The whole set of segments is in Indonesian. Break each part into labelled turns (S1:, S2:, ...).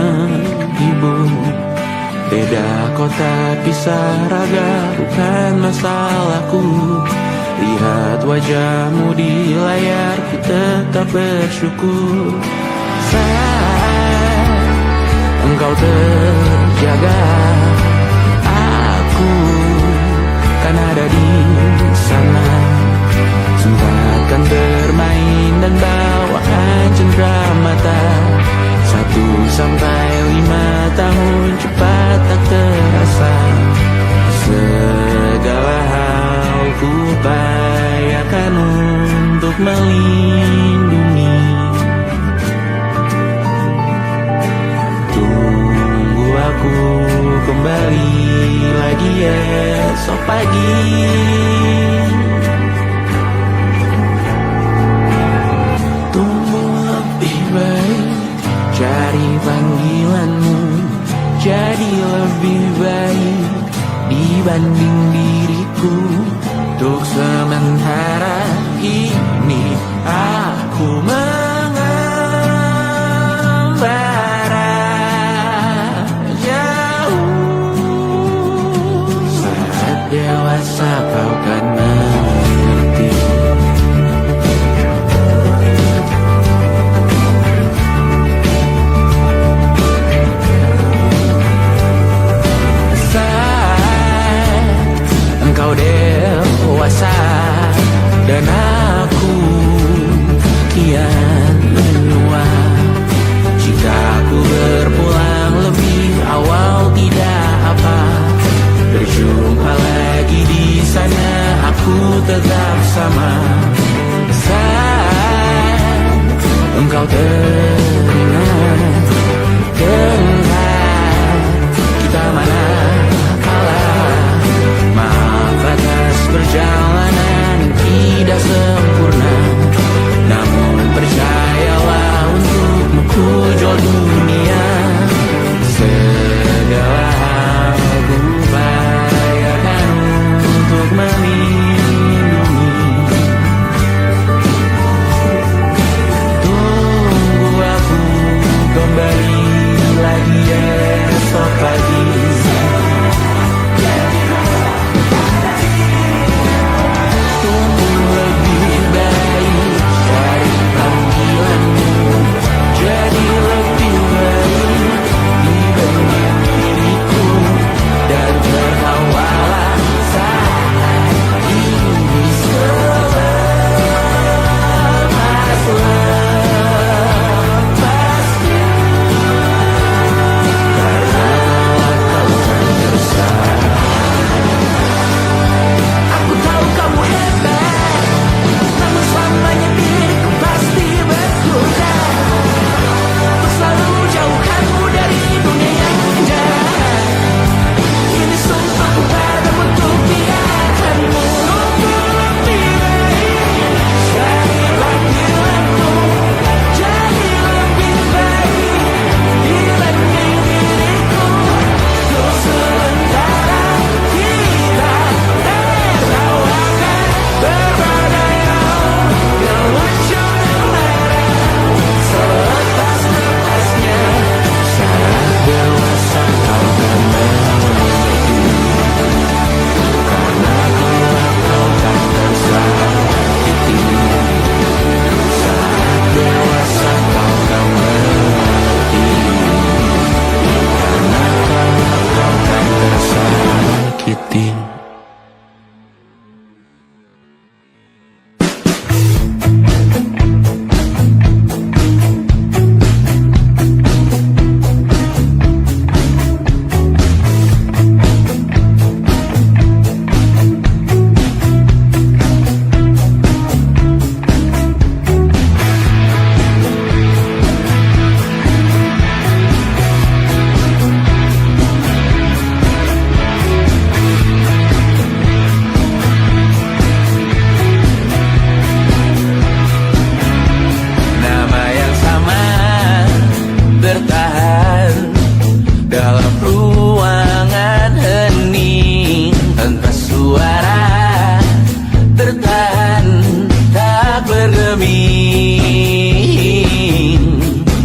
S1: menghibur. Beda kota pisah raga bukan masalahku. Lihat wajahmu di layar, ku tetap bersyukur. Saat engkau terjaga, aku kan ada di sana. Sempatkan bermain dan bawaan cendera mata. 1 sampai 5 tahun cepat tak terasa. Segala hal ku upayakan untuk melindungi. Tunggu aku kembali lagi esok pagi. Tunggu lebih baik, cari panggilanmu jadi lebih baik dibanding diriku. Untuk sementara ini aku mengembara jauh. Saat dewasa kau kan mengerti. Engkau dewasa dan aku kian menua. Jika aku berpulang lebih awal tidak apa. Berjumpa lagi di sana, aku tetap sama. Saat engkau teringat, kita mana atas perjalanan tidak sempurna, namun percayalah untukmu ku jual dunia. Segala hal ku upayakan untuk melindungi. Tunggu aku kembali lagi esok pagi.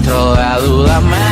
S1: Terlalu lama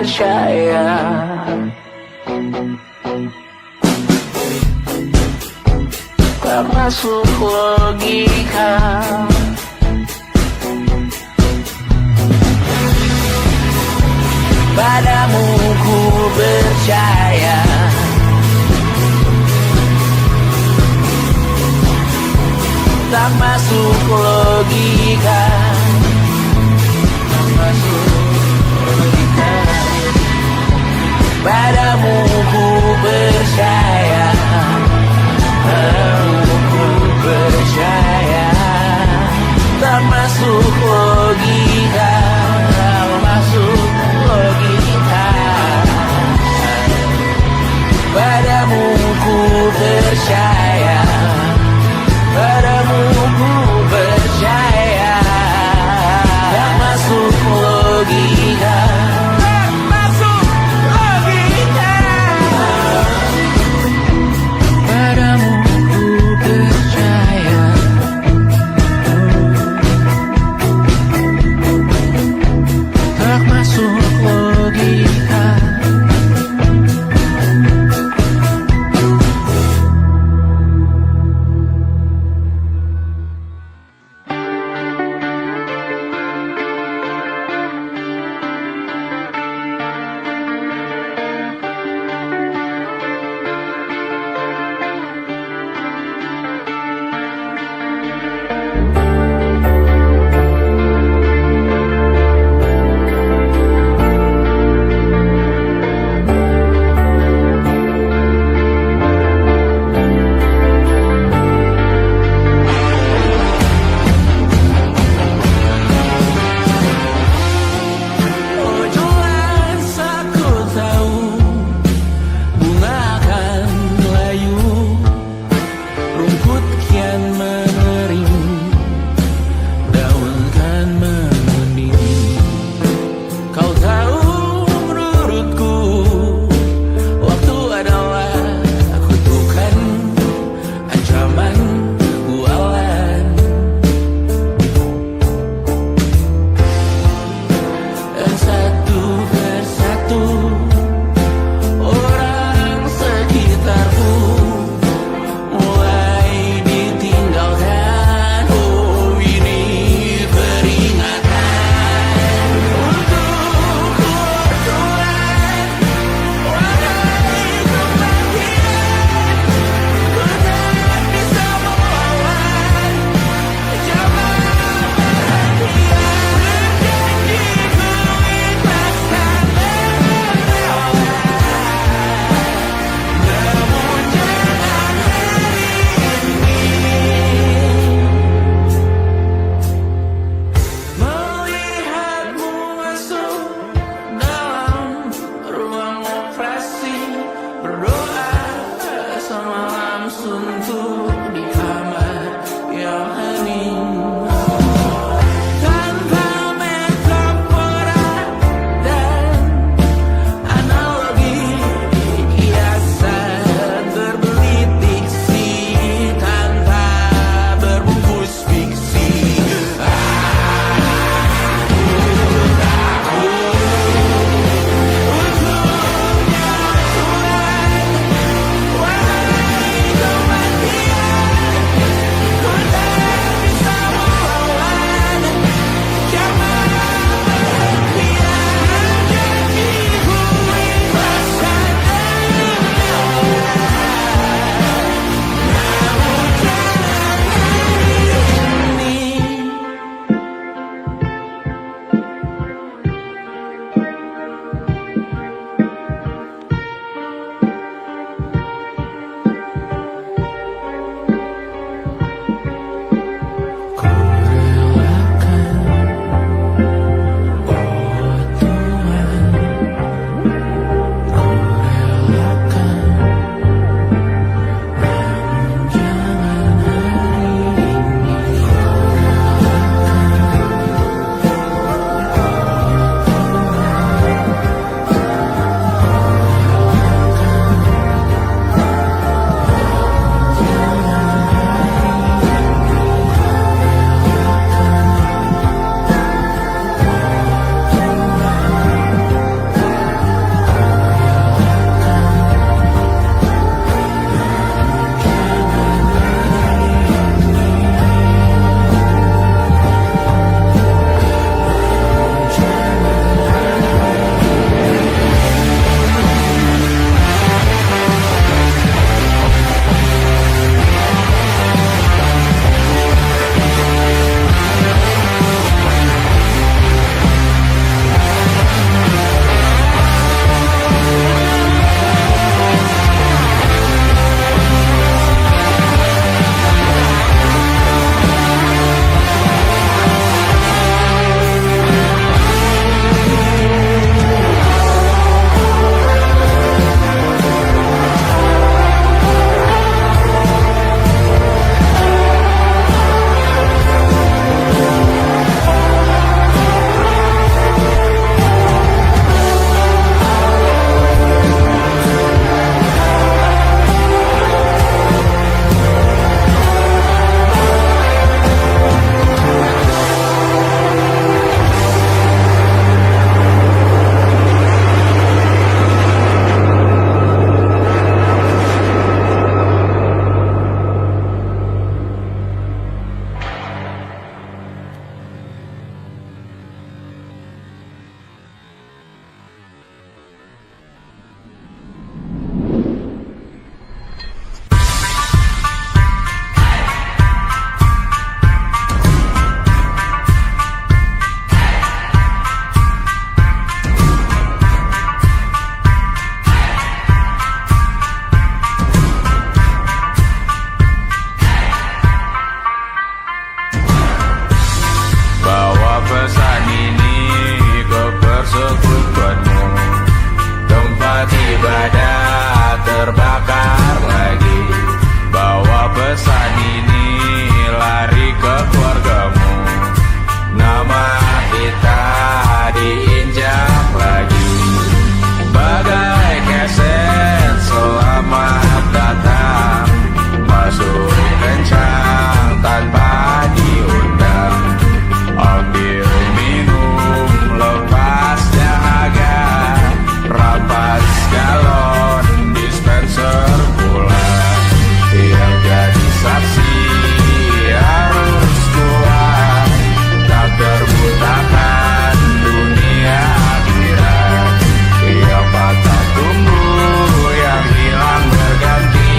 S1: percaya. Tak masuk logika. Padamu ku percaya. Tak masuk logika. Tak masuk logika. Padamu ku percaya. Padamu ku percaya.
S2: terbakar lagi. Bawa pesan ini lari ke keluargamu. Nama kita diinjak lagi. Bagai keset selamat datang, masuk kencang tanpa diundang. Ambil minum lepas dahaga, rampas galon dispenser pula. Yang jadi saksi harus kuat, tak terbutakan dunia akhirat. Yang patah tumbuh, yang hilang berganti,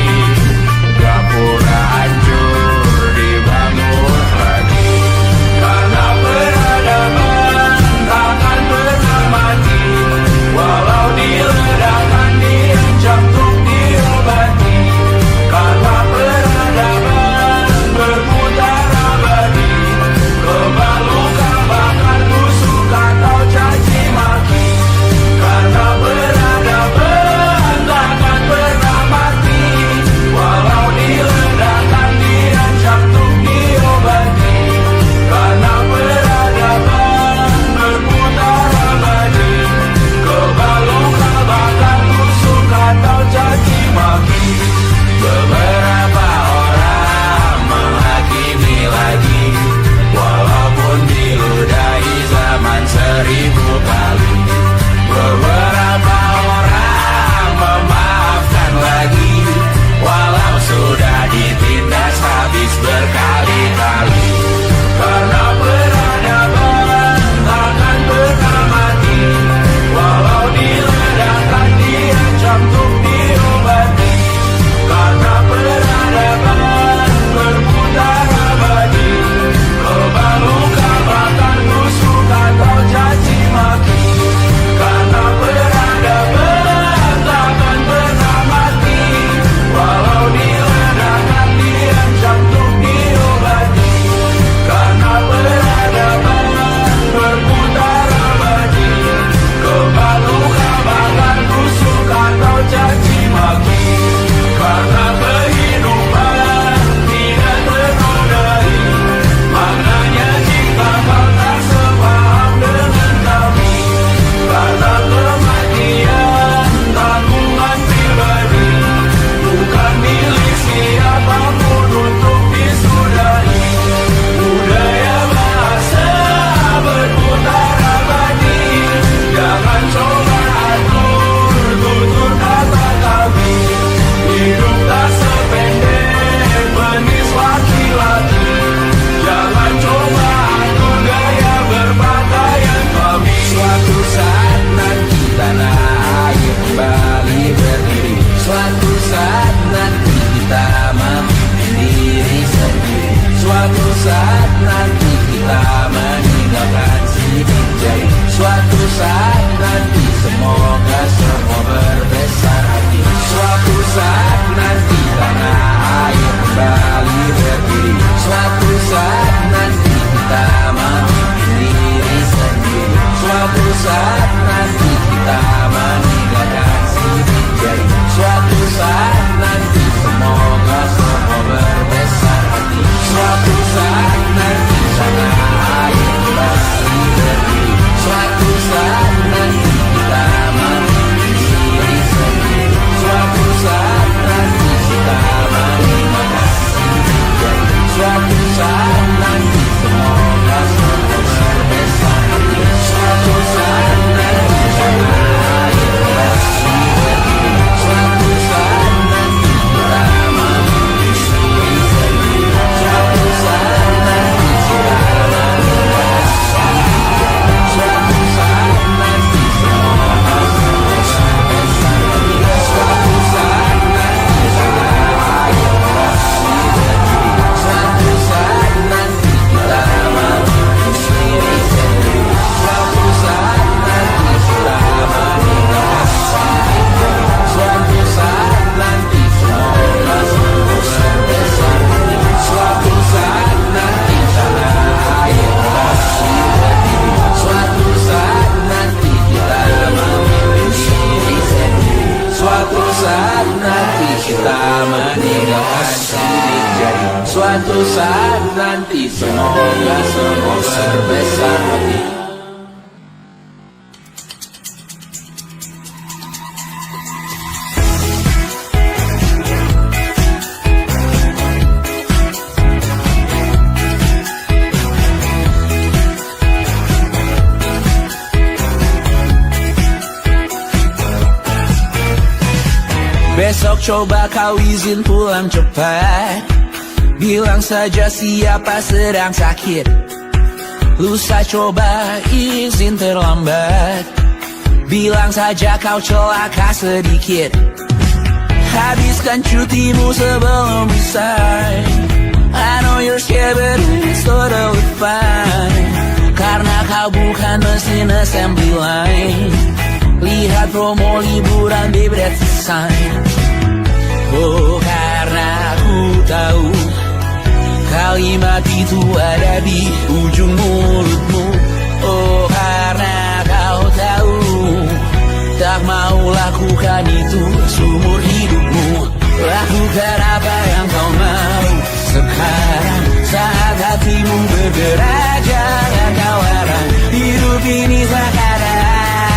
S2: gak pura hancur dibangun lagi. Karena peradaban takkan pernah mati, walau diledakkan diancam untuk diobati. Karena peradaban berputar abadi, kebal luka bahkan busuk atau caci maki. Karena peradaban takkan pernah mati, walau diledakkan diancam untuk diobati. Karena peradaban berputar abadi, kebal luka bahkan busuk atau caci maki. Beberapa orang menghakimi lagi, walaupun diludahi zaman 1000 kali. Beberapa orang memaafkan lagi, walau sudah ditindas habis berkali-kali. Karena peradaban takkan pernah mati, walau diledakkan diancam untuk diobati. Karena peradaban berputar abadi, kebal luka bahkan busuk atau caci maki. Karena peradaban takkan pernah mati, walau diledakkan diancam untuk diobati. Karena peradaban berputar abadi, kebal luka bahkan busuk atau caci maki. Karena kehidupan tidak ternodai, maknanya jika kau tak sepaham dengan kami. Karena kematian tanggungan pribadi, bukan milik siapapun untuk disudahi. Budaya bahasa berputar abadi, jangan coba atur tutur kata kami. Hidup tak sependek penis laki-laki, jangan coba atur gaya berpakaian kami. Suatu saat nanti tanah air kembali berdiri, suatu saat nanti kita memimpin diri sendiri. Suatu saat nanti kita meninggalkan sidik jari. Suatu saat nanti semoga semua berbesar hati. Suatu saat nanti tanah air kembali berdiri. Suatu saat nanti kita memimpin diri sendiri. Suatu saat nanti kita meninggalkan sidik jari. Suatu saat nanti semoga semua berbesar hati. Suatu saat nanti tanah air kembali berdiri. Suatu saat nanti kita Semoga semua berbesar hati.
S1: Besok coba kau izin pulang cepat. Bilang saja siapa sedang sakit. Lusa coba izin terlambat. Bilang saja kau celaka sedikit. Habiskan cutimu sebelum usai. I know you're scared but it's totally fine. Karena kau bukan mesin assembly line. Lihat promo liburan baby that's a sign. Oh karena aku tahu kalimat itu ada di ujung mulutmu. Oh karena kau tahu tak mau lakukan itu seumur hidupmu. Lakukan apa yang kau mau sekarang saat hatimu bergerak. Jangan kau larang, hidup ini tak ada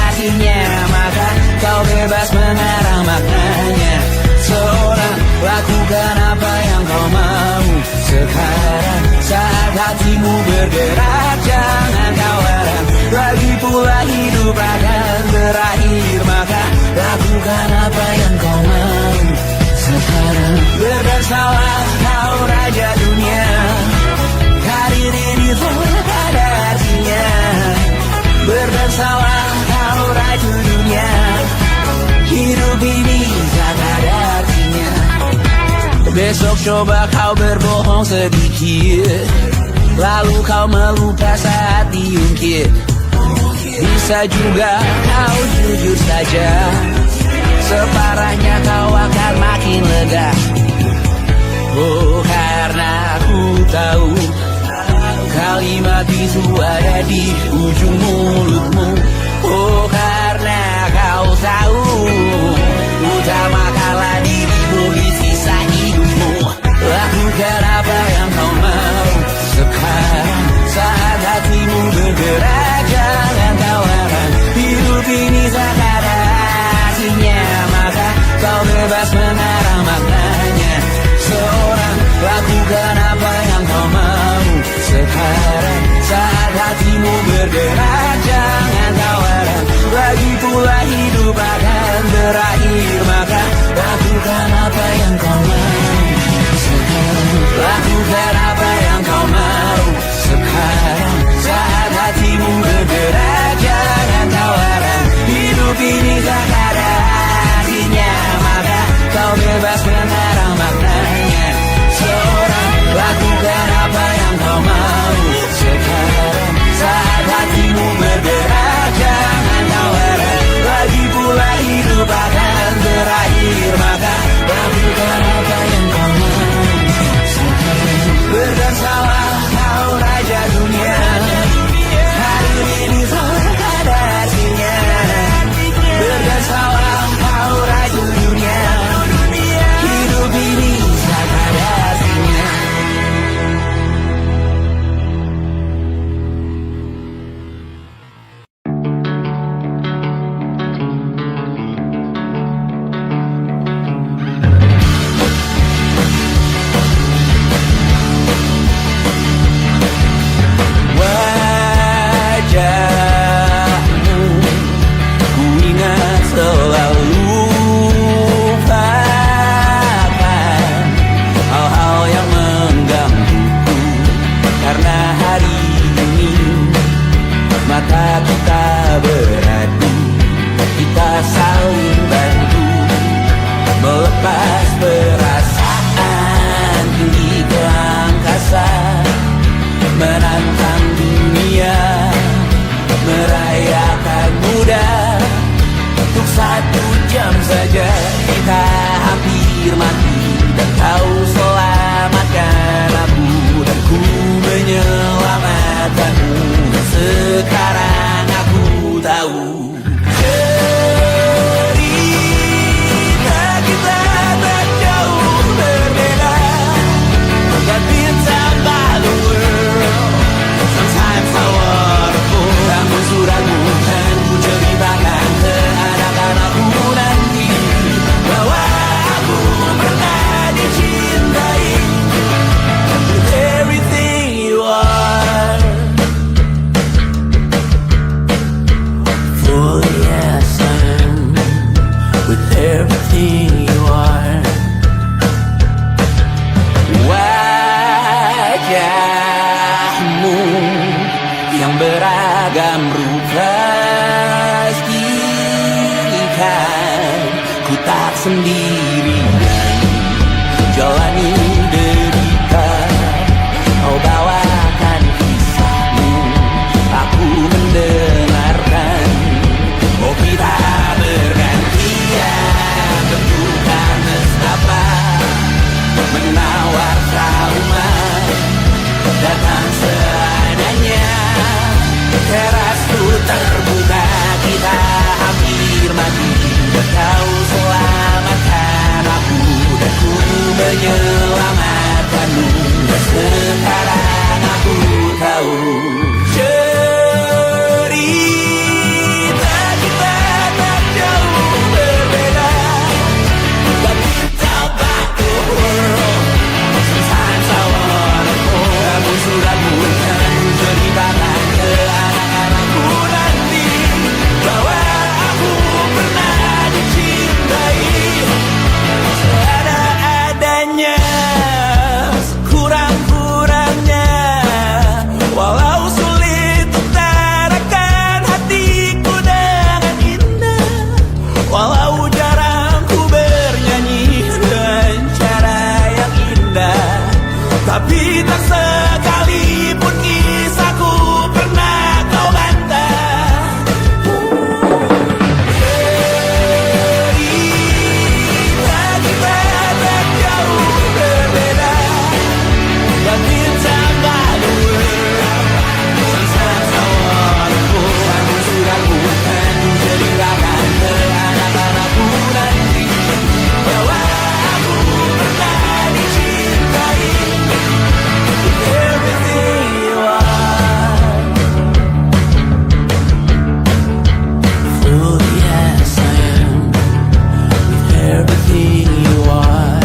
S1: artinya, maka kau bebas mengarang maknanya. Seorang lakukan apa yang kau mau sekarang saat hatimu bergerak. Jangan kau larang, lagi pula hidup akan berakhir, maka lakukan apa yang kau mau sekarang. Berdesalah kau raja dunia, karir ini tak ada artinya. Berdesalah kau raja dunia, hidup ini tak ada artinya. Besok coba kau berbohong sedikit, lalu kau melupa saat diungkit. Bisa juga kau jujur saja, separahnya kau akan makin lega. Oh karena aku tahu kalimat itu ada di ujung mulutmu. Oh karena kau tahu utamakanlah dirimu di sisa hidupmu. Lakukan apa yang kau mau sekarang saat hatimu bergerak. Jangan kau larang, hidup ini tak ada artinya, maka kau bebas mengarang maknanya. Seorang lakukan apa yang kau mau sekarang saat hatimu bergerak. Jangan kau larang, lagi pula hidup akan berakhir, maka lakukan apa yang kau mau sekarang. Lakukan apa yang kau mau sekarang saat hatimu bergerak. Jangan kau larang, hidup ini tak ada artinya, maka kau bebas mengarang maknanya. Seorang lakukan apa yang kau mau sekarang saat hatimu bergerak. Jangan kau larang, lagi pula hidup akan berakhir, maka lakukan apa yang kau mau sekarang. Berdansalah kau raja dunia, hari ini tak ada artinya. Berdansalah kau raja dunia, hidup ini tak ada artinya. Wajahmu ku ingat selalu, lupakan hal-hal yang menggangguku. Karena hari ini mata kita beradu, kita saling bantu melepas perasaan tinggi ke angkasa, menantang dunia, merayakan muda. Untuk 1 jam saja kita hampir mati, dan kau selamatkan aku, dan ku menyelamatkanmu. Dan sekarang aku tahu cerita kita tak jauh berbeda. God been time by the world. pastikan ku tak sendirian jalani derita. Kau bawakan kisahmu, aku mendengarkan. Oh kita bergantian, tentukan nestapa menawar trauma datang seadanya. Terasku terbuka, kita hampir mati. Kau selamatkan aku dan ku menyelamatkanmu. Dan sekarang aku tahu cerita kita tak jauh berbeda. But tell back the world, sometimes I wanna go. Kamu sudah bukan ceritakan ke anak-anakku nanti bahwa aku pernah dicintai seada-adanya, kurang-kurangnya. Walau sulit utarakan hatiku dengan indah, walau jarang ku bernyanyi dengan cara yang indah, tapi tak sekalipun kisahku pernah kau bantah. Cerita kita tak jauh berbeda, but it's about the world. Sometimes I wanna go. Kamu sudah bukan ceritakan ke anak-anakku nanti bahwa aku pernah dicintai. Everything you are, fully as I am, with everything you are.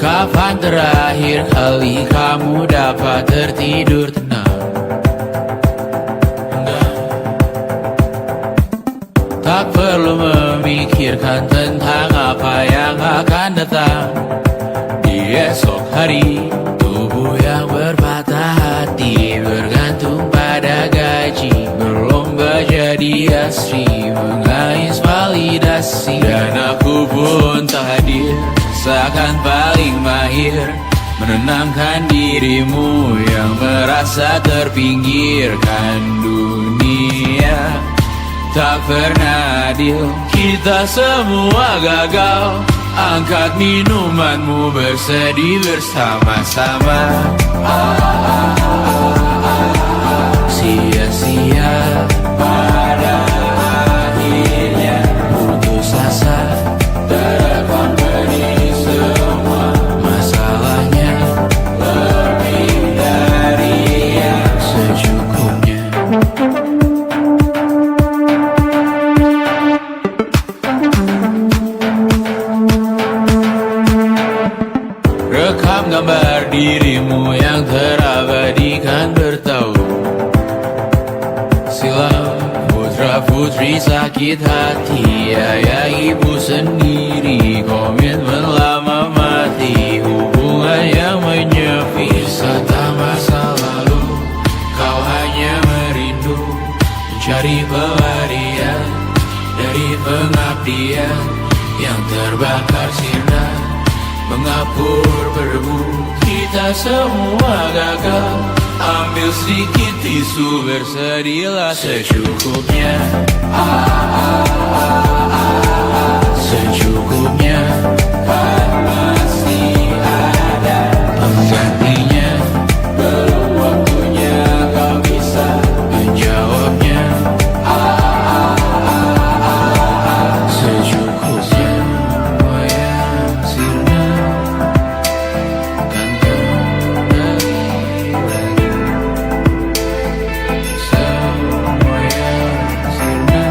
S1: Kapan terakhir kali kamu dapat tertidur tenang? Tak perlu memikirkan tentang apa yang akan datang di esok hari. Tubuh yang berpatah hati bergantung pada gaji, berlomba jadi asri, mengais validasi. Dan aku pun tak hadir, seakan paling mahir menenangkan dirimu yang merasa terpinggirkan dunia. Tak pernah adil, kita semua gagal. Angkat minumanmu, bersedih bersama-sama. Sia-sia pada akhirnya putus asa, terekam benih semua masalahnya. Lebih dari yang secukupnya. Rekam gambar dirimu yang terabadikan bertahun silam. Putra-putri sakit hati, ayah ibu sendiri, komitmen lama mati, hubungan yang menyepi. Wisata masa lalu, kau hanya merindu mencari pelarian dari pengabdian yang terbakar sirna, mengapur berdebu. Kita semua gagal, ambil sedikit tisu, bersedihlah secukupnya. Secukupnya, kan masih ada penggantinya. Belum waktunya kau bisa menjawabnya. Secukupnya, semua yang sirna kan kembali lagi. Semua yang sirna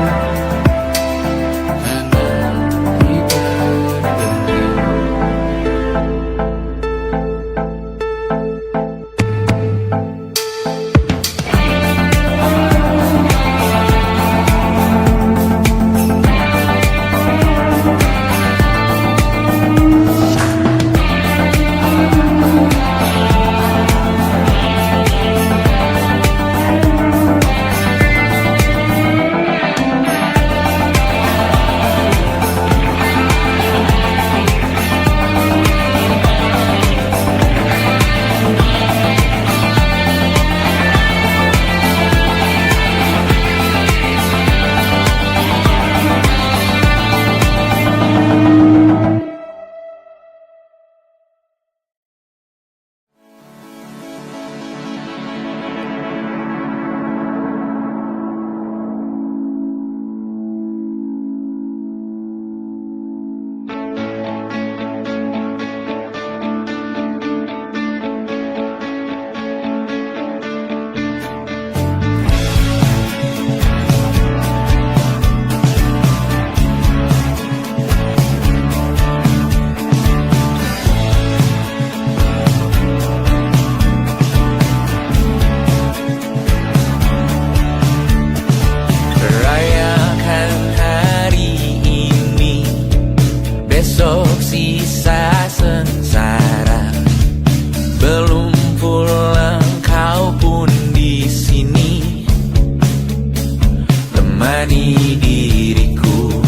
S1: menemani diriku.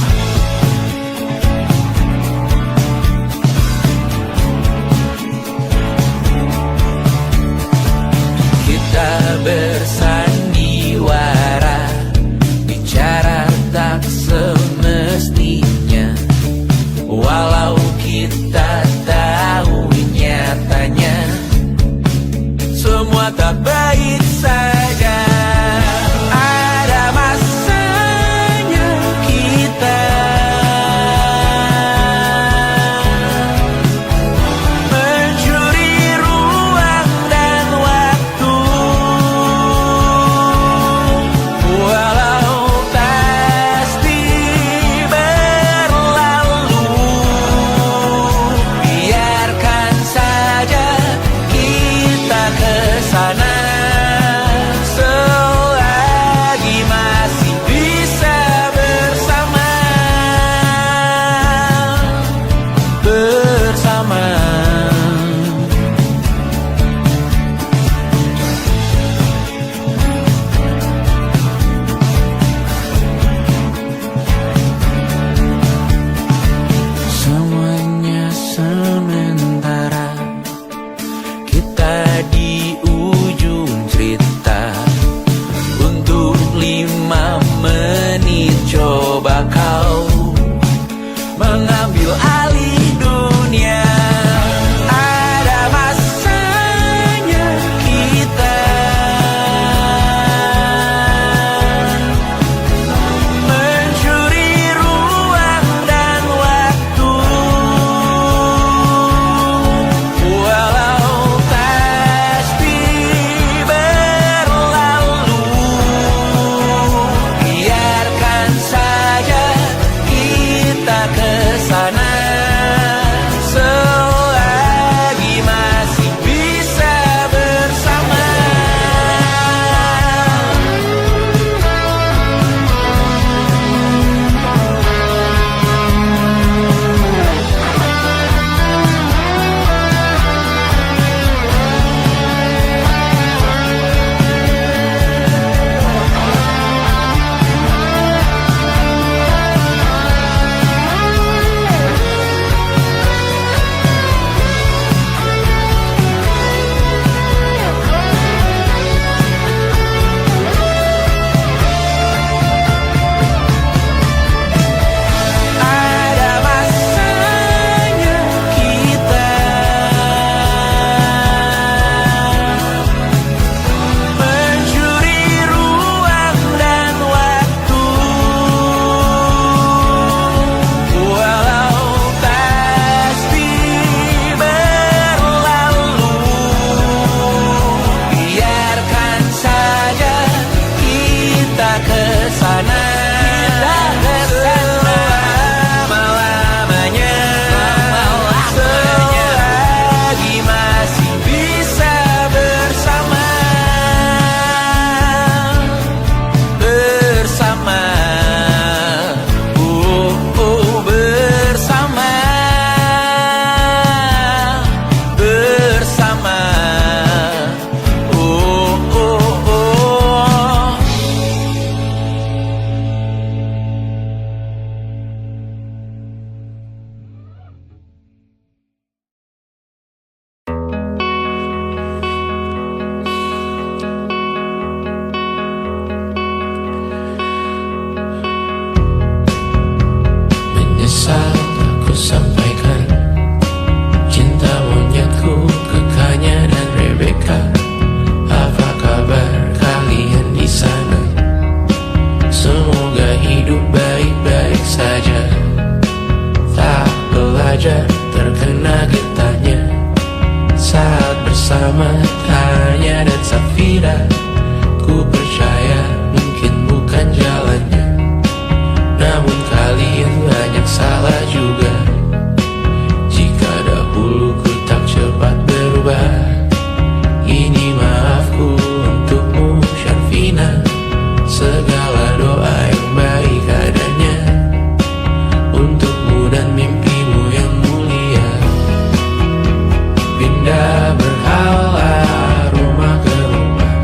S1: Kita bersandiwara, bicara tak semestinya, walau kita tahu nyatanya semua tak baik saja. Ada masanya kita mencuri ruang dan waktu, walau pasti berlalu. Biarkan saja kita kesana selagi masih bisa bersama. Semuanya sementara, kita di ujung cerita. Untuk 5 menit coba kau mengambil alih dunia. Ada masanya kita mencuri ruang dan waktu, walau pasti berlalu. Biarkan saja kita kesana selagi masih bisa bersama. Ada masanya kita mencuri ruang dan waktu, walau pasti berlalu. Biarkan saja kita kesana selama-lamanya, selagi masih bisa bersama. Bersama, bersama, bersama, menyesal aku sampaikan cinta monyetku ke Kanya dan Rebecca. Apa kabar kalian di sana? Semoga hidup baik-baik saja. Tak belajar terkena getahnya saat bersama Tanya dan Safira. Ku percaya mungkin bukan jalannya, namun kalian banyak salah juga. Jika dahulu ku tak cepat berubah, ini maafku untukmu Syarfina. Segala doa yang baik adanya untukmu dan mimpimu yang mulia. Pindah berhala rumah ke rumah,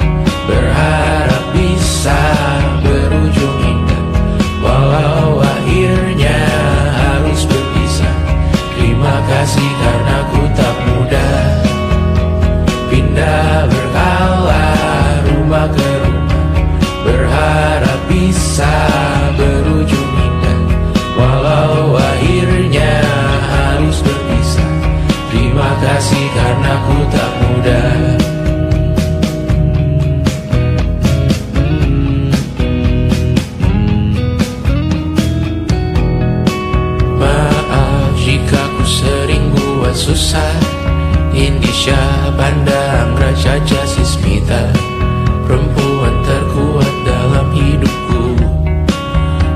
S1: susah. Indonesia pandang Raja Jasismita, perempuan terkuat dalam hidupku.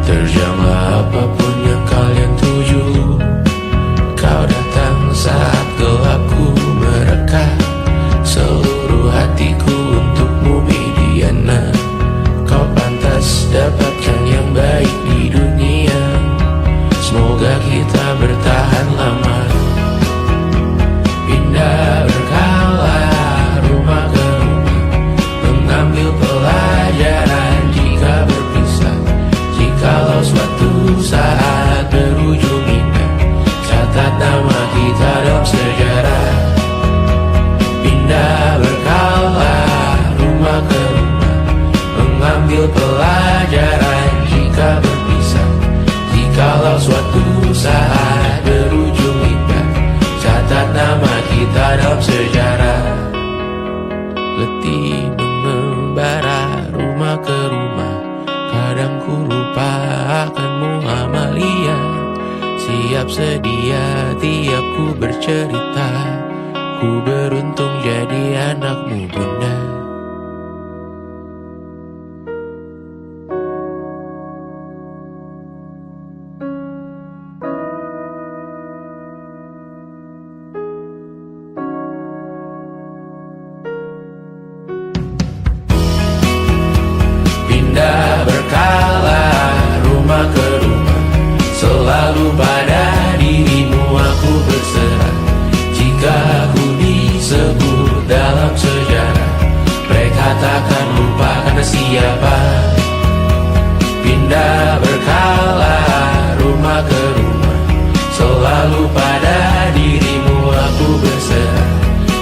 S1: Terjanglah apapun yang kalian tuju. Kau datang saat gelapku mereka, seluruh hatiku untukmu Mediana. Kau pantas dapatkan yang baik di dunia. Semoga kita bertahan lama. Pindah berkala rumah ke rumah, mengambil pelajaran jika berpisah. Jikalau suatu saat berujung indah, catat nama kita dalam sejarah. Pindah berkala rumah ke rumah, mengambil pelajaran jika berpisah. Jikalau suatu saat berujung indah, catat nama kita dalam sejarah. Letih mengembara rumah ke rumah, kadang ku lupa akanmu Amalia. Siap sedia tiap ku bercerita, ku beruntung jadi anakmu bunda. Pindah berkala rumah ke rumah, selalu pada dirimu aku berserah. Jika aku disebut dalam sejarah, mereka takkan lupa karena siapa. Pindah berkala rumah ke rumah, selalu pada dirimu aku berserah.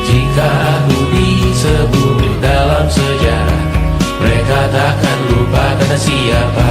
S1: Jika aku disebut dalam sejarah, mereka takkan lupa karena siapa.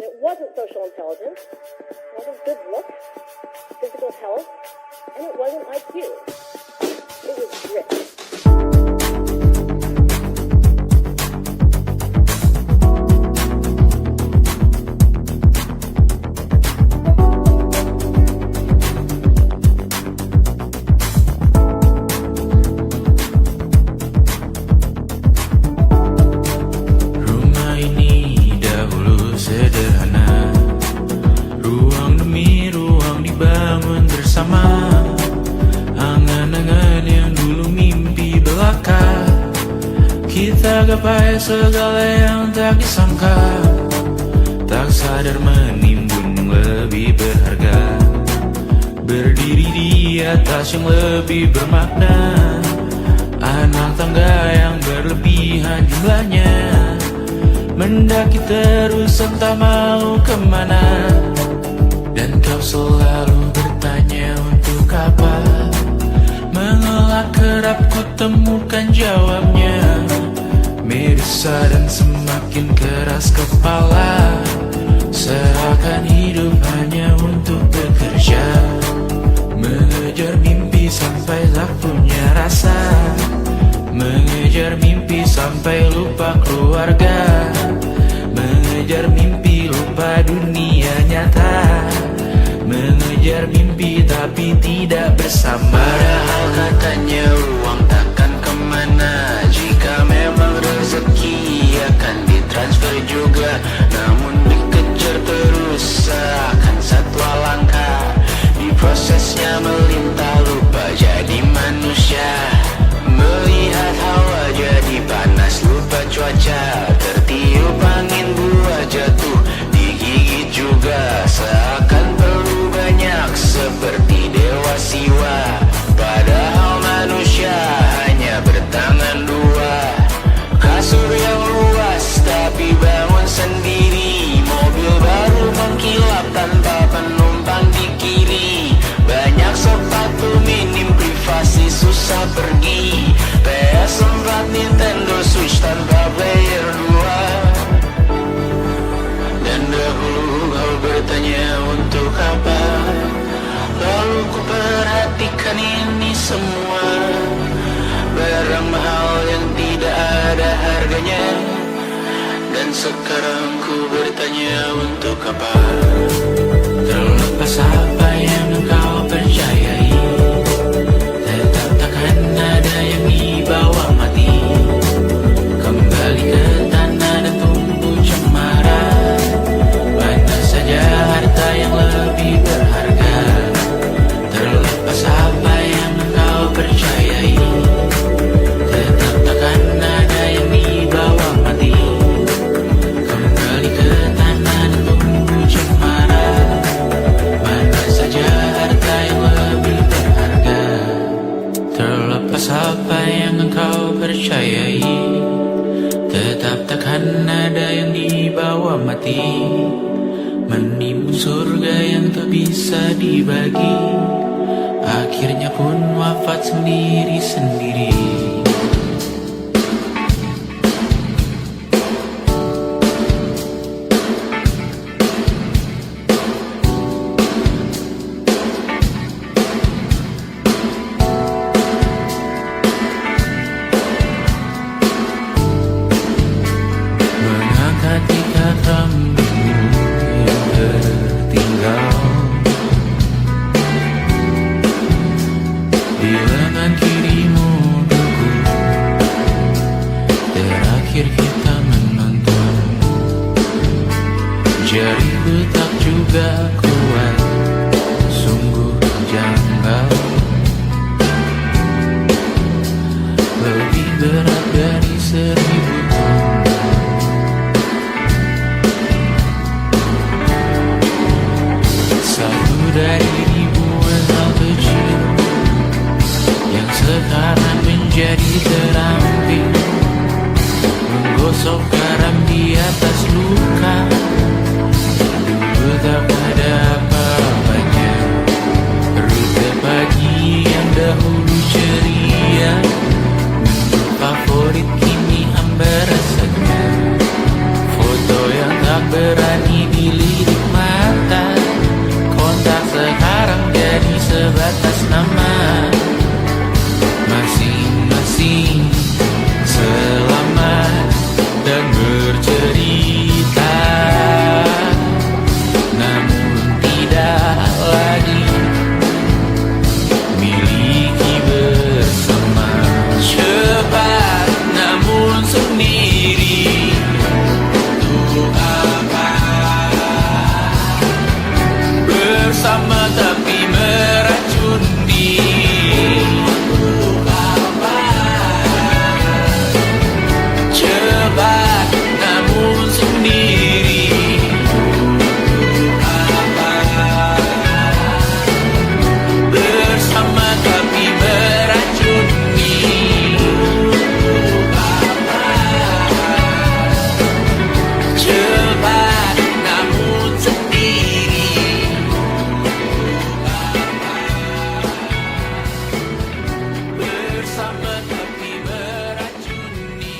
S3: And it wasn't social intelligence, it wasn't good looks, physical health, and it wasn't IQ. It was grit.
S1: Rumah ini dahulu sederhana, ruang demi ruang dibangun bersama. Angan-angan yang dulu mimpi belaka, kita gapai segala yang tak disangka. Tak sadar menimbun lebih berharga, berdiri di atas yang lebih bermakna. Anak tangga yang berlebihan jumlahnya, mendaki terus entah mau kemana. Dan kau selalu bertanya untuk apa, mengelak kerap ku temukan jawabnya. Meresah dan semakin keras kepala, seakan hidup hanya untuk bekerja. Mengejar mimpi sampai tak punya rasa, mengejar mimpi sampai lupa keluarga, mengejar mimpi lupa dunia nyata, mengejar mimpi tapi tidak bersama. Padahal katanya uang takkan kemana, jika memang rezeki akan ditransfer juga. Namun dikejar terus seakan satwa langka, di prosesnya melintah lupa jadi manusia. Melihat hawa jadi panas lupa cuaca,
S4: sekarang ku bertanya untuk apa?
S1: Terlepas apa yang engkau percayai, tetap takkan ada yang dibawa mati. Kembali ke tanah dan tumbuh cemara. Mana saja harta yang lebih berharga. Terlepas apa yang engkau percayai, tetap takkan ada yang dibawa mati. Kembali ke tanah dan tumbuh cemara. Mana saja harta yang lebih berharga. Terlepas apa yang engkau percayai, tetap takkan ada yang dibawa mati. Menimbun surga yang tak bisa dibagi, akhirnya pun wafat sendiri-sendiri. Mengangkat ikat rambutmu yang tertinggal di lengan kirimu dulu. Terakhir kita menonton, jariku tak juga kuat, sungguh janggal. Lebih berat dari 1000 ton. Satu dari ribuan hal kecil yang sekarang menjadi terampil, menggosok garam di atas luka. Dulu tak ada apa-apanya, rute pagi yang dahulu ceria, menu favorit kini hambar rasanya. Foto yang tak berani dilirik mata, kontak sekarang jadi sebatas nama. Masing-masing selamat dan bercerita, namun tidak lagi miliki bersama. Cepat namun sendiri, untuk apa? Bersama tapi meracun diri, untuk apa? Cepat namun sendiri, untuk apa? Bersama tapi meracun diri, untuk apa? Cepat namun sendiri, bersama tapi meracuni.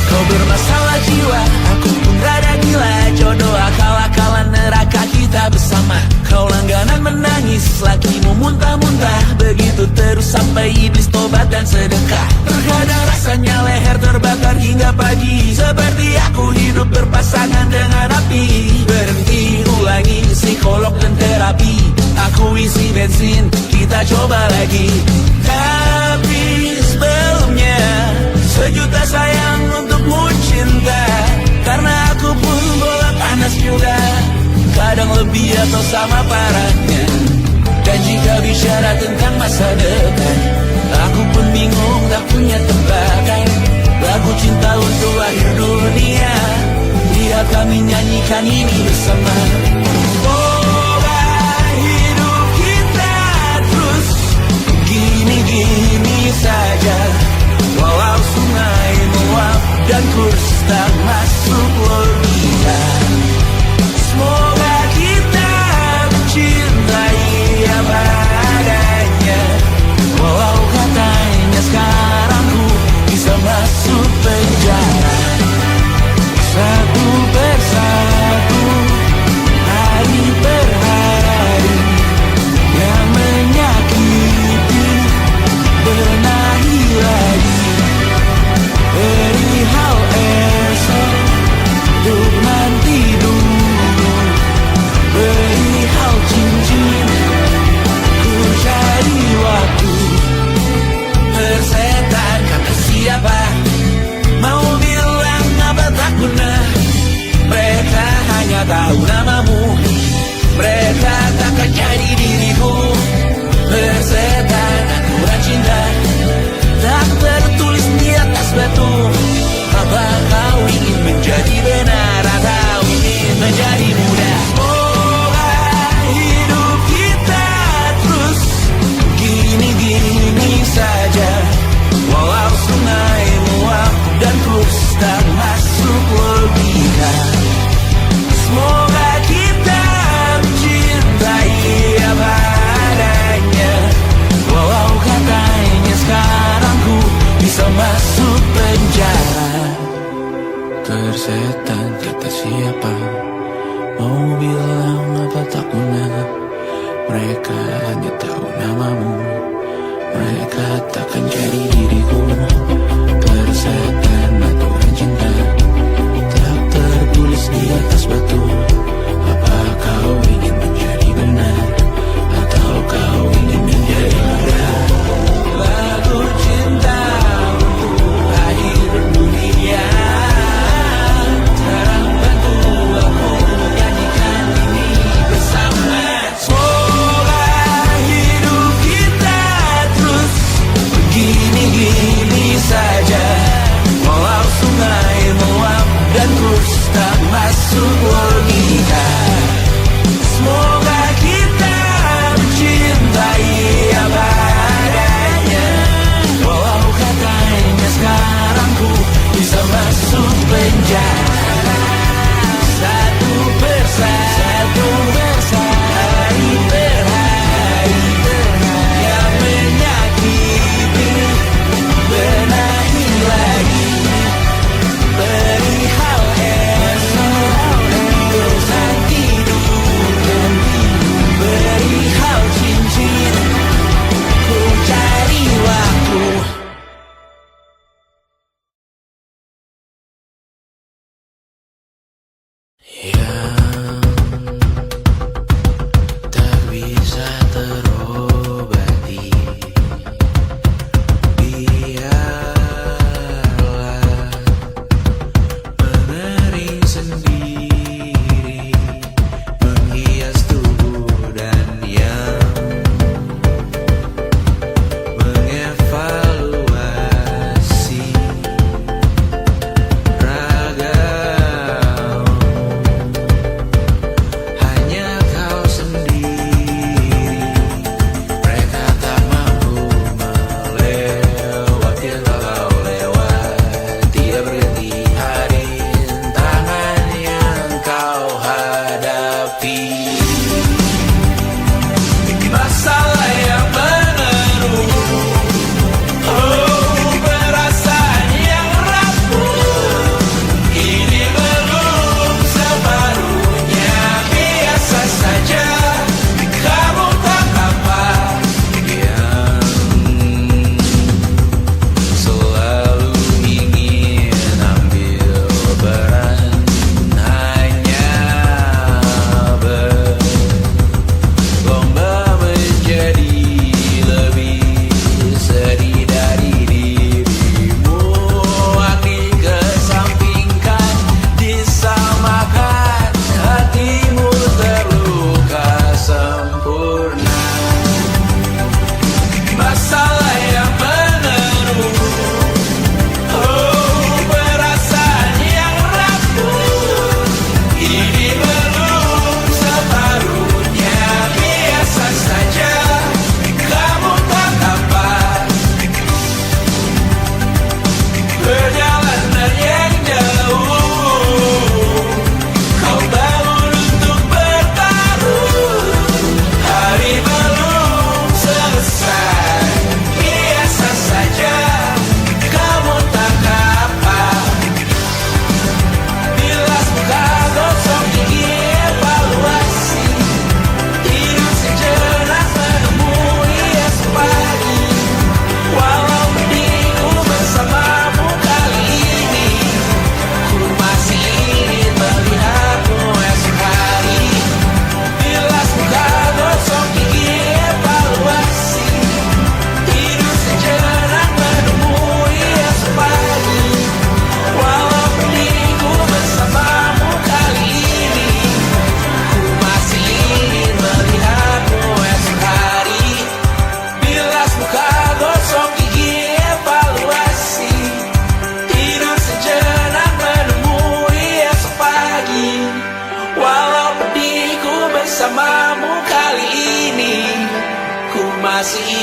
S1: Kau bermasalah jiwa, aku pun rada gila. Jodoh akal-akalan neraka kita bersama. Kau langganan menangis, lakimu muntah-muntah. Begitu terus sampai iblis tobat dan sedekah. Terkadang rasanya leher terbakar hingga pagi, seperti aku hidup berpasangan dengan api. Berhenti, ulangi psikolog dan terapi. Aku isi bensin, kita coba lagi. Tapi sebelumnya, sejuta sayang untukmu cinta. Karena aku pun bola panas juga, kadang lebih atau sama parahnya. Dan jika bicara tentang masa depan, aku pun bingung tak punya tebakan. Lagu cinta untuk akhir dunia, biar kami nyanyikan ini bersama. Semoga hidup kita terus gini-gini Walau sungai meluap dan terus tak masuk logika. Semoga kita mencintai apa adanya. Walau katanya sekarang ku bisa masuk penjara. Tersetan kata siapa, mau bilang apa tak guna. Mereka hanya tahu namamu, mereka takkan jadi diriku. Tersetan aturan cinta tak tertulis di atas batu. Apa kau ingin menjadi benar, atau kau ingin menjadi mudah? Lagu cinta untuk akhir dunia, sekarang bantu aku nyanyikan ini bersama. Semoga hidup kita terus begini.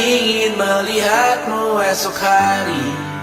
S1: ingin melihatmu esok hari.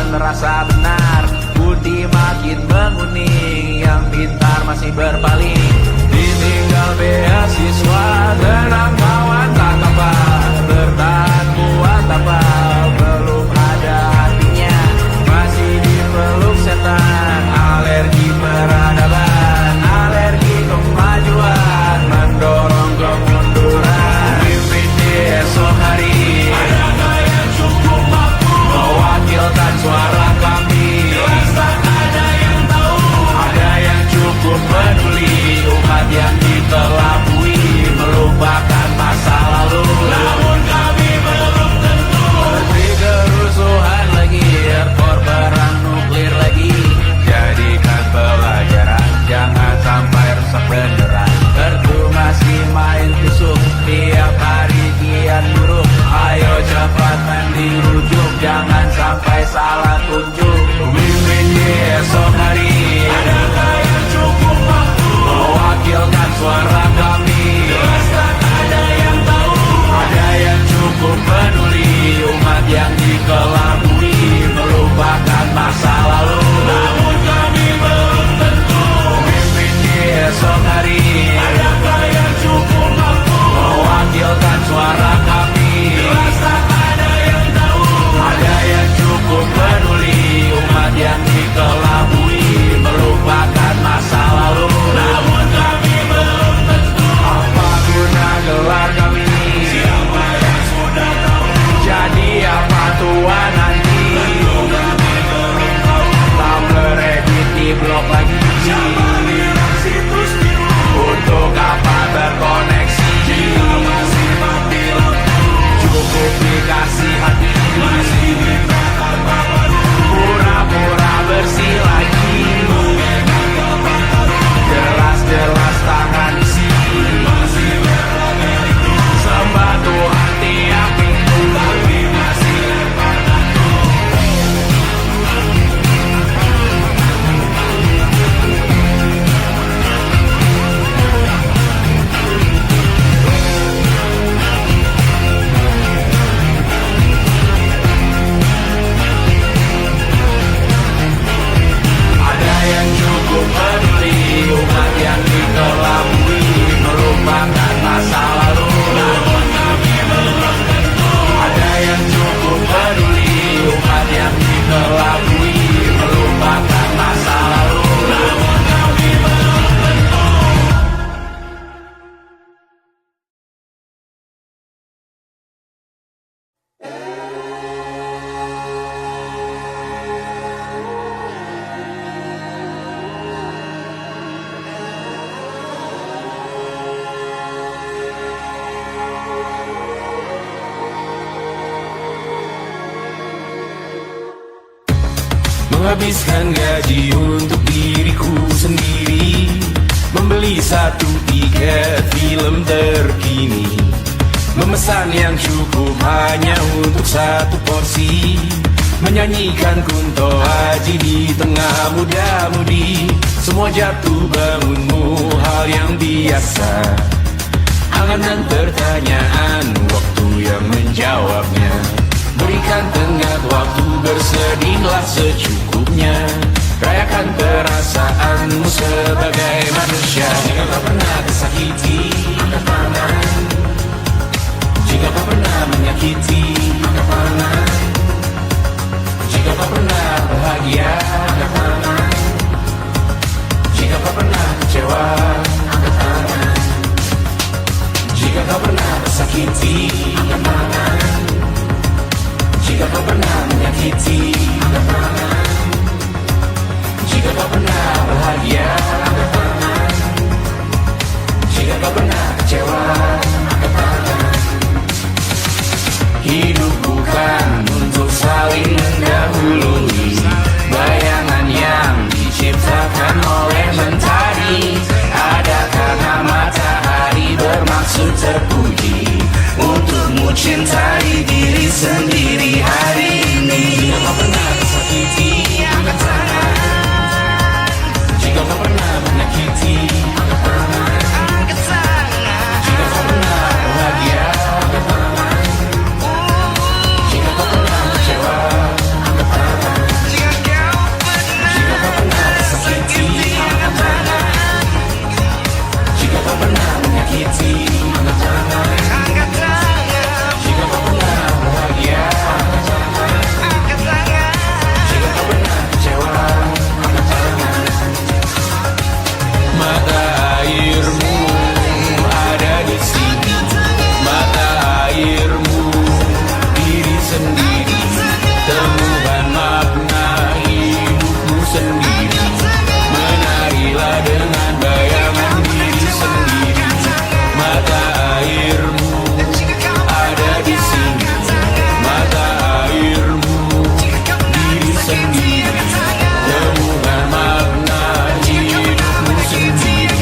S1: Merasa benar, putih makin menguning, yang pintar masih berpaling. Ditinggal beasiswa, tenang kawan tak kabar, bertahan kuat tapal, belum ada artinya, masih dipeluk setan. Alergi peradaban, alergi kemajuan, mendorong kemunduran. Mimpin di esok hari, adakah yang cukup mampu mewakilkan suara kami? Jelas tak ada yang tahu, ada yang cukup peduli, umat yang dikelabui, melupakan masa lalu. Namun kami belum tentu seperti kerusuhan lagi, error perang nuklir lagi. Jadikan pelajaran, jangan sampai rusak beneran. Erdu masih main tusuk, tiap hari kian buruk. Ayo cepat mandi rujuk, jangan sampai salah tunjuk. Mimpin di esok hari, adakah yang cukup mampu mewakilkan suara kami? Jelas tak ada yang tahu, ada yang cukup peduli, umat yang dikelabui, melupakan masa lalu. Namun kami belum tentu mimpin di esok hari, adakah yang cukup mampu mewakilkan suara kami? Jelas tak ada yang tahu, ada yang cukup peduli, umat yang dikelabui, melupakan masa lalu. Namun kami belum tentu apa guna gelar kami. Siapa yang sudah tahu, jadi apa tua nanti? Tentu kami belum tahu, tak beredit di blog lagi. Siapa bilang situs biru, untuk apa terkoneksi? Jika masih mati lampu, cukup dikasih hati, masih mintakan baru, pura-pura bersih lagi. Jelas-jelas tangan isi, masih berlagak, sembah Tuhan tiap minggu, tapi masih lempar batu. Ada yang cukup peduli, umat yang dikelabui, melupakan masa lalu. Namun kami belum tentu, ada yang cukup peduli, umat yang dikelabui, melupakan masa lalu. Namun kami belum tentu. Menghabiskan gaji untuk diriku sendiri, membeli satu tiket film terkini, memesan yang cukup hanya untuk satu porsi, menyanyikan Kunto Aji di tengah muda-mudi. Semua jatuh bangunmu hal yang biasa, angan dan pertanyaan, waktu yang menjawabnya. Berikan tengah waktu, bersedihlah secukupnya. Rayakan perasaanmu sebagai manusia. Jika kau pernah tersakiti, angkat tangan. Jika kau pernah menyakiti, angkat tangan. Jika kau pernah bahagia, angkat tangan. Jika kau pernah kecewa, angkat tangan. Jika kau pernah tersakiti, angkat tangan. Jika kau pernah menyakiti, angkat tangan. Jika kau pernah bahagia, angkat tangan. Jika kau pernah kecewa, angkat tangan. Hidup bukan untuk saling mendahului bayangan yang diciptakan oleh mentari. Ada karena matahari bermaksud terpuji untukmu cintai diri sendiri hari ini. Jika kau pernah tersakiti, angkat tangan. Jika kau pernah menyakiti, angkat tangan. Jika kau pernah bahagia, angkat tangan. Jika kau pernah kecewa, angkat tangan. Jika kau pernah tersakiti, angkat tangan. Jika kau pernah menyakiti, angkat tangan. Jika kau pernah bahagia, angkat tangan. Jika kau pernah kecewa, angkat tangan. Mata airmu ada di sini. Mata airmu diri sendiri. Temukan makna hidupmu sendiri. Menarilah dengan bayangan diri sendiri. Mata airmu ada di sini. Mata airmu diri sendiri. Temukan makna hidupmu sendiri.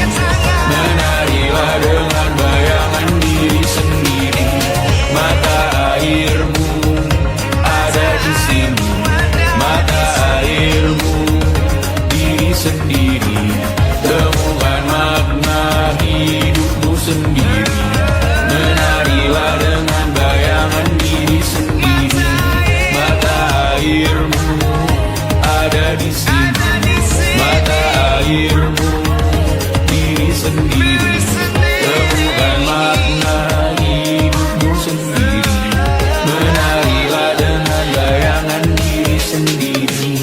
S1: Menarilah dengan bayangan diri sendiri. Mata airmu ada di sini. Mata airmu diri sendiri. Temukan makna hidupmu sendiri. Menarilah dengan bayangan diri sendiri. Mata airmu ada di sini. Mata airmu diri sendiri. Temukan makna hidupmu sendiri. Menarilah dengan bayangan diri sendiri.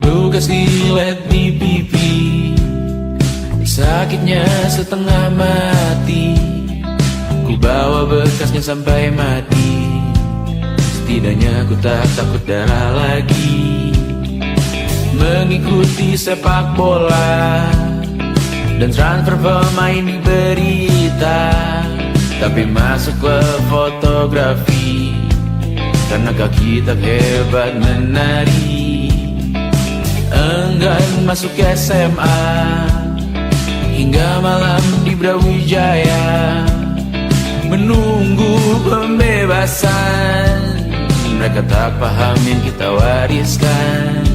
S1: Lukas dilet di pipi, sakitnya setengah mati. Ku bawa bekasnya sampai mati. Setidaknya ku tak takut darah lagi. Mengikuti sepak bola dan transfer pemain di berita. Tapi masuk ke fotografi karena kaki tak hebat menari. Enggan masuk SMA hingga malam di Brawijaya menunggu pembebasan. Mereka tak paham yang kita wariskan.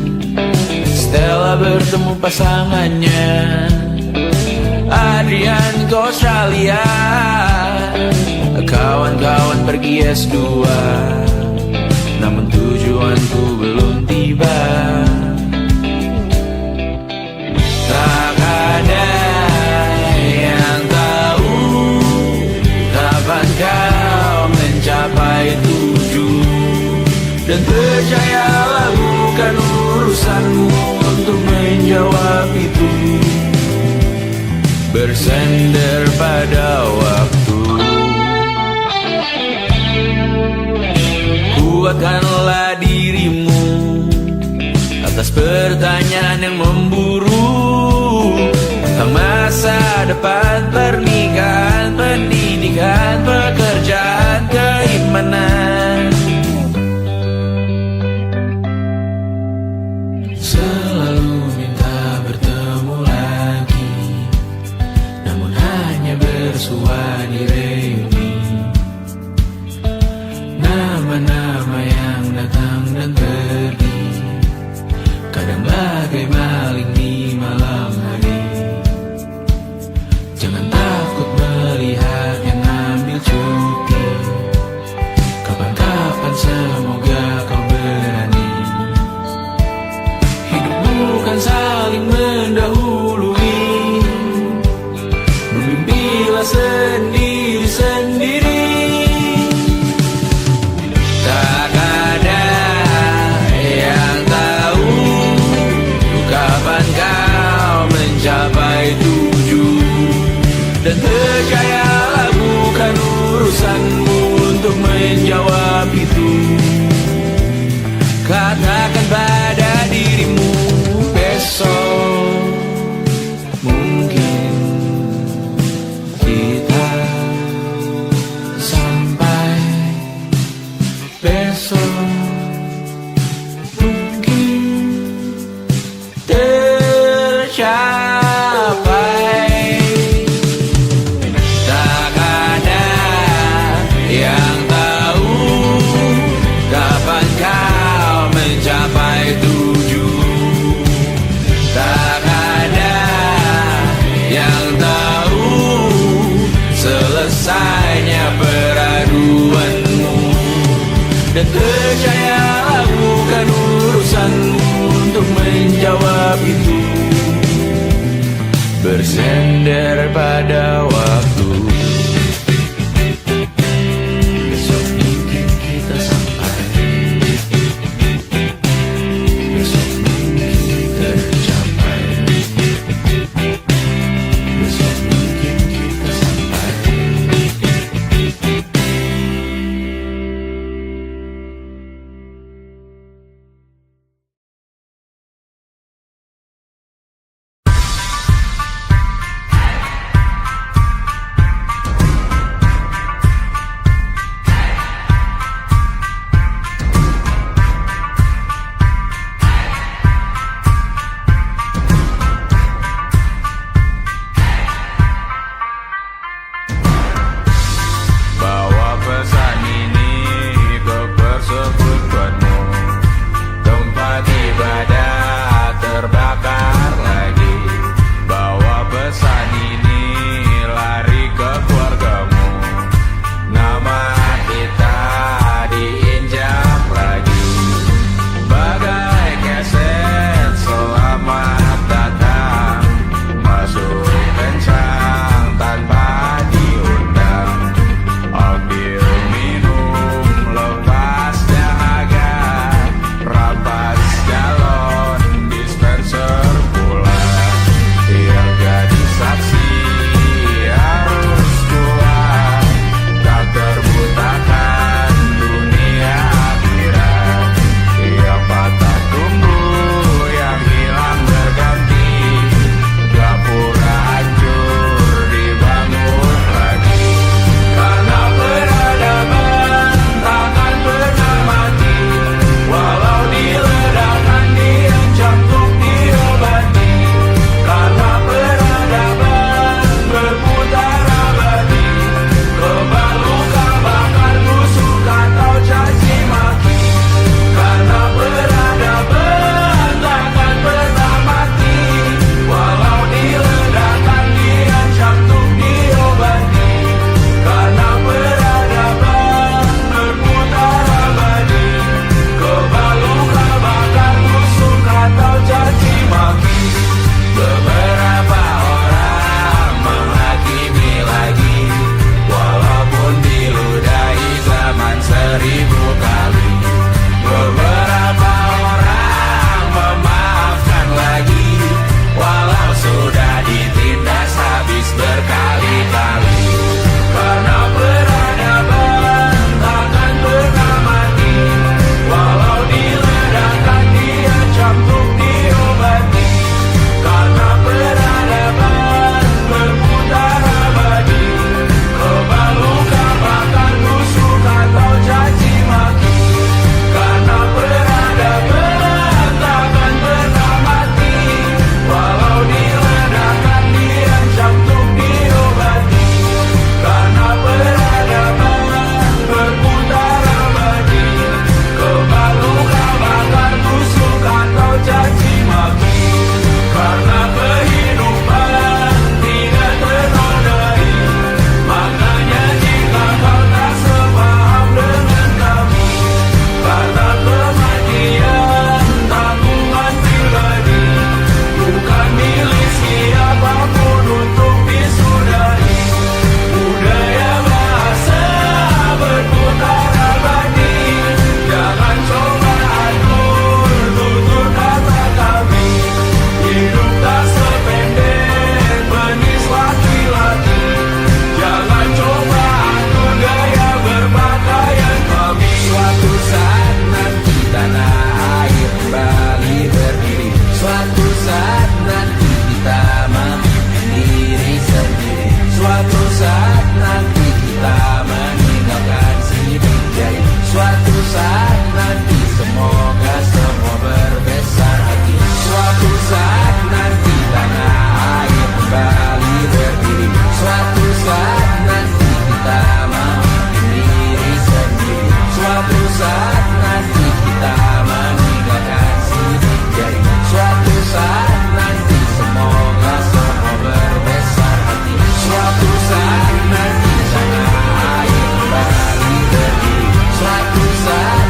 S1: Stella bertemu pasangannya Adrian ke Australia. Kawan-kawan pergi S2, namun tujuanku belum tiba. Tak ada yang tahu kapan kau mencapai tujuan. Dan percayalah bukan urusanmu untuk menjawab itu. Bersender pada waktu. Kuatkanlah dirimu atas pertanyaan yang memburu tentang masa depan, pernikahan, pendidikan, pekerjaan, keimanan. Selalu minta bertemu lagi, namun hanya bersua di reuni. Nama-nama yang datang dan pergi, kadang bagai maling menjawab itu. Katakan pada dirimu besok mungkin kita sampai, besok mungkin tercapai. Tak ada yang tahu kapan kau mencapai tujuan. Tak ada yang tahu selesainya peraduanmu. Dan percayalah bukan urusanmu untuk menjawab itu. Bersender pada waktu. Besok mungkin kita sampai, besok mungkin tercapai, besok mungkin kita sampai.
S2: Bawa pesan ini ke persekutuanmu. Tempat ibadah terbakar lagi. Bawa pesan ini lari ke keluargamu. Nama kita diinjak lagi. Bagai keset selamat datang, masuk kencang tanpa diundang. Ambil minum lepas dahaga, rampas galon dispenser pula. Yang jadi saksi harus kuat, tak terbutakan dunia akhirat. Yang patah tumbuh, yang hilang berganti, gapura hancur dibangun lagi. Karena peradaban takkan pernah mati, walau diledakkan, diancam untuk diobati. Karena peradaban berputar abadi, kebal luka bakar busuk atau caci maki. Karena peradaban takkan pernah mati, walau diledakkan, diancam untuk diobati. Karena peradaban berputar abadi, kebal luka bakar busuk atau caci maki. Beberapa orang menghakimi lagi, walaupun diludahi zaman 1000 kali. Beberapa orang memaafkan lagi, walau sudah ditindas habis berkali-kali. Karena peradaban takkan pernah mati, walau diledakkan, diancam untuk diobati. Karena peradaban berputar abadi, kebal luka bakar busuk atau caci
S1: saat nanti semoga semua berbesar hati. Suatu saat nanti tanah air kembali berdiri. Suatu saat nanti kita memimpin diri sendiri. Suatu saat nanti kita meninggalkan sidik jari. Suatu saat nanti semoga semua berbesar hati. Suatu saat nanti tanah air kembali berdiri. Suatu saat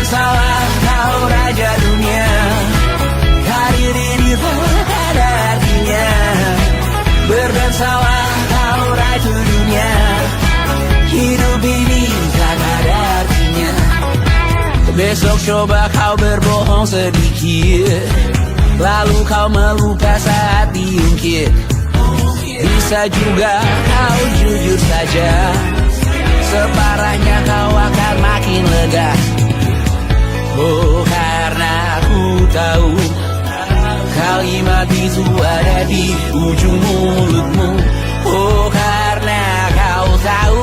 S1: bersalah kau raja dunia. Karir ini tak ada artinya. Berdansalah kau ratu dunia. Hidup ini tak ada artinya. Besok coba kau berbohong sedikit, lalu kau melupa saat diungkit. Bisa juga kau jujur saja, separahnya kau akan makin lega. Oh, karena aku tahu kalimat itu ada di ujung mulutmu. Oh, karena kau tahu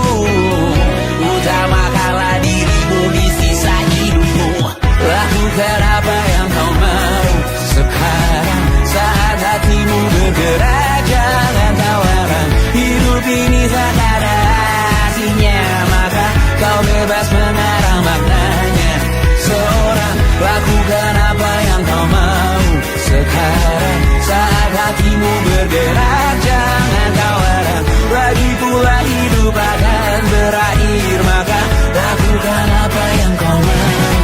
S1: utamakanlah dirimu di sisa hidupmu. Lakukan apa yang kau mau sekarang, saat hatimu bergerak. Jangan tawaran, hidup ini tak ada artinya, maka kau bebas mengarang maknanya. Seorang, lakukan apa yang kau mau sekarang, saat hatimu bergerak. Jangan tawaran, lagi pula hidup akan berakhir, maka lakukan apa yang kau mau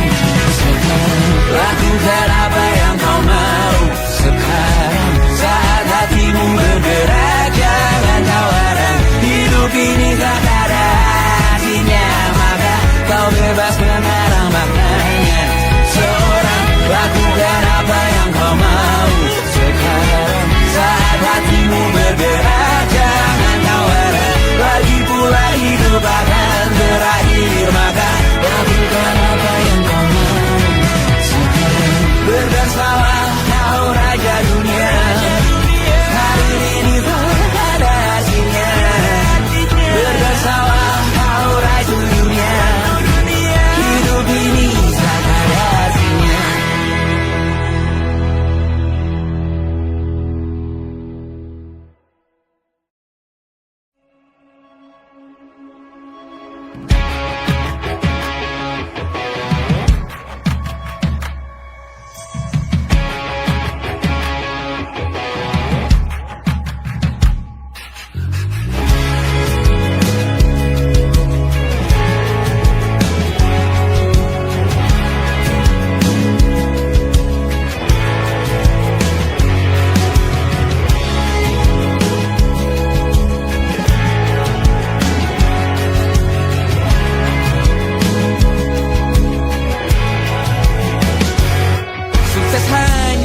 S1: sekarang. Lakukan apa yang kau mau sekarang, saat hatimu bergerak. Jangan tawaran, hidup ini tak ada artinya, maka kau bebas mengarang maknanya. Seorang, lakukan apa yang kau mau sekarang, saat hatimu bergerak. Jangan tawaran, lagi pula hidup akan berakhir, maka lakukan apa yang kau mau sekarang. Berdansalah kau raja dunia. Hari ini tak ada artinya. Berdansalah kau raja dunia. Hidup ini tak ada artinya.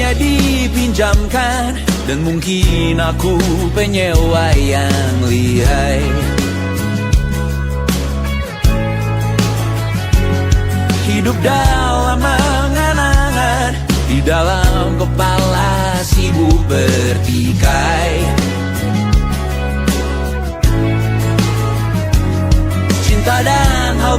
S1: Dipinjamkan, dan mungkin aku penyewa yang lihai. Hidup dalam angan-angan, di dalam kepala sibuk bertikai. Cinta dan hal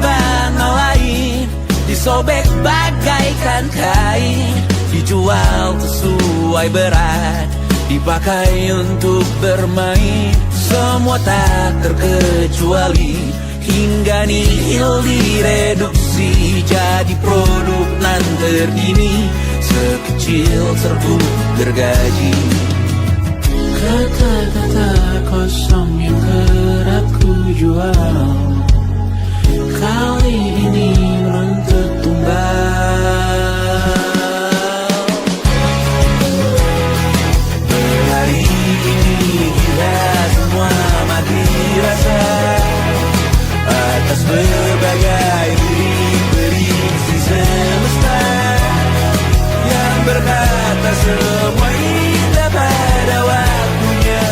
S1: lain disobek bagaikan kain, dijual sesuai berat, dipakai untuk bermain. Semua tak terkecuali, hingga nihil direduksi jadi produk nan terkini, sekecil serbuk gergaji.
S2: Kata-kata kosong yang kerap ku jual, kali ini menuntut tumbal.
S1: Hari ini kita semua mati rasa atas berbagai prediksi semesta yang berkata semua indah pada waktunya.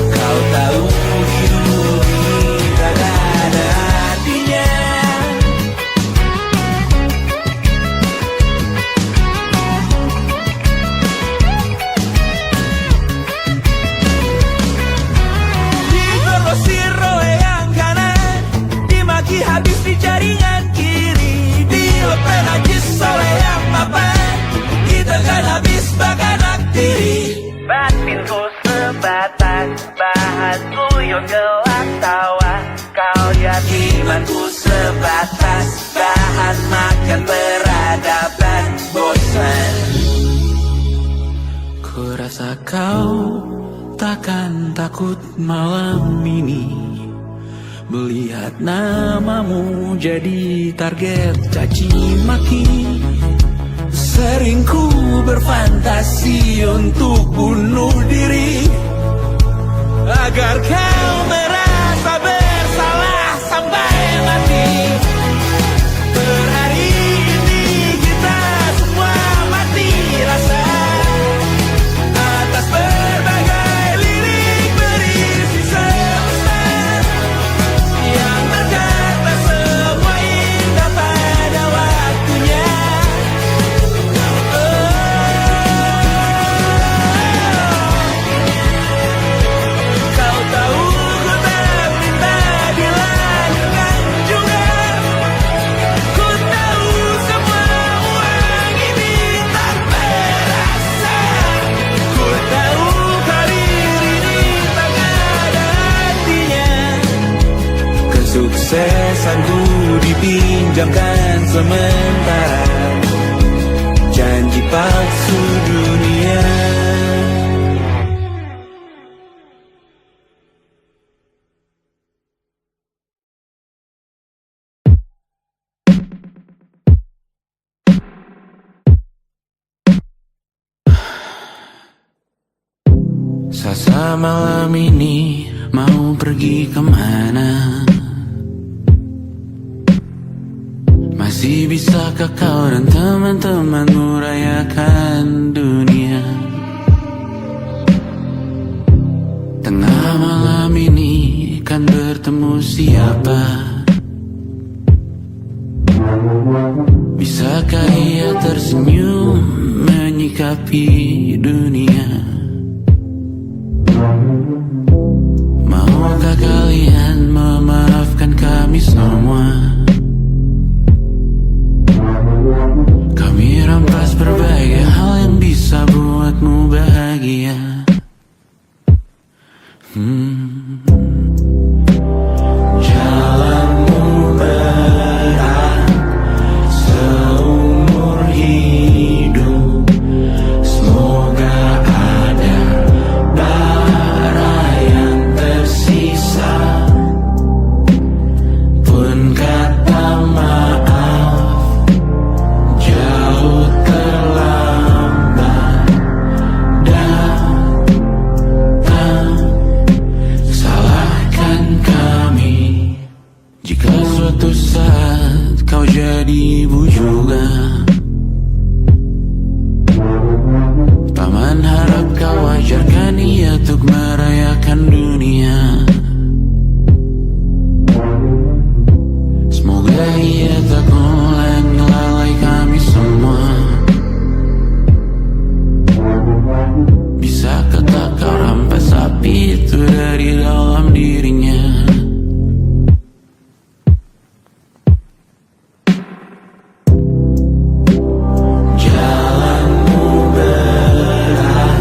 S1: Kau tahu hidup ini tak ada artinya. Digrosir oleh yang kanan, dimaki habis di jaringan kiri, dilepeh najis oleh yang mapan, kita kan habis bakanak diri. Batinku sebatas bahan guyon gelap tawa, kau jadi imanku sebatas bahan makan peradaban bosan.
S2: Ku rasa kau takkan takut malam ini
S1: Melihat namamu jadi target caci maki. Sering ku berfantasi untuk bunuh diri agar kau merasa bersalah sampai mati. Per hari ini kita semua mati rasa atas berbagai lirik berisi semesta yang berkata semua indah pada waktunya. Kau tahu ku tak minta dilahirkan juga. Ku tahu semua uang ini tak berasa. Ku tahu karir ini tak ada artinya. Kesuksesanku dipinjamkan sementara, janji palsu dunia. Sasa malam ini mau pergi kemana? Masih bisakah kau dan teman-temanmu rayakan dunia? Tengah malam ini kan bertemu siapa? Bisakah ia tersenyum menyikapi dunia? Maukah kalian memaafkan kami semua? Kami rampas berbagai hal yang bisa buatmu bahagia. Jalanmu berat seumur hidup. Semoga ada bara yang tersisa. Pun kata maaf jauh terlambat datang. Salahkan kami jika suatu saat kau jadi ibu juga. Paman harap kau ajarkan ia untuk merayakan dunia. Semoga ia tak ulangi lalai kami semua. Bisakah tak kau rampas api itu dari dalam dirinya? Jalanmu berat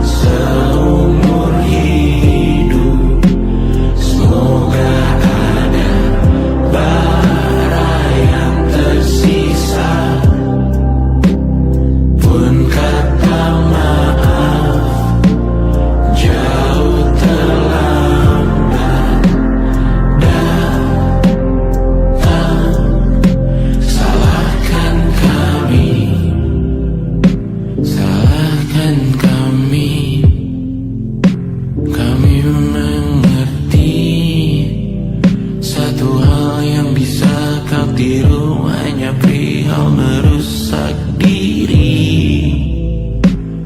S1: seumur hidup. Semoga ada bara yang tersisa. Pun kata maaf jauh terlambat datang. Salahkan kami, salahkan kami. Kami mengerti satu hal yang bisa kau tiru hanya perihal merusak diri.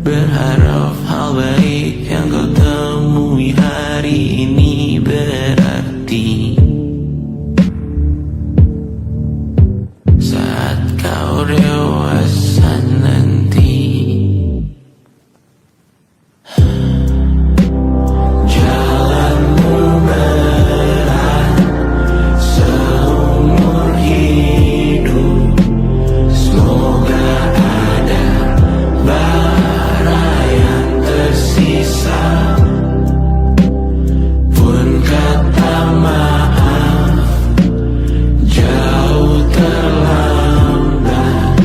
S1: Berharap hal baik yang kau temui hari ini berarti saat kau dewasa nanti. Jalanmu berat seumur hidup. Semoga ada bara yang tersisa. Pun kata maaf jauh terlambat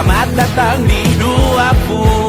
S1: Selamat datang di 20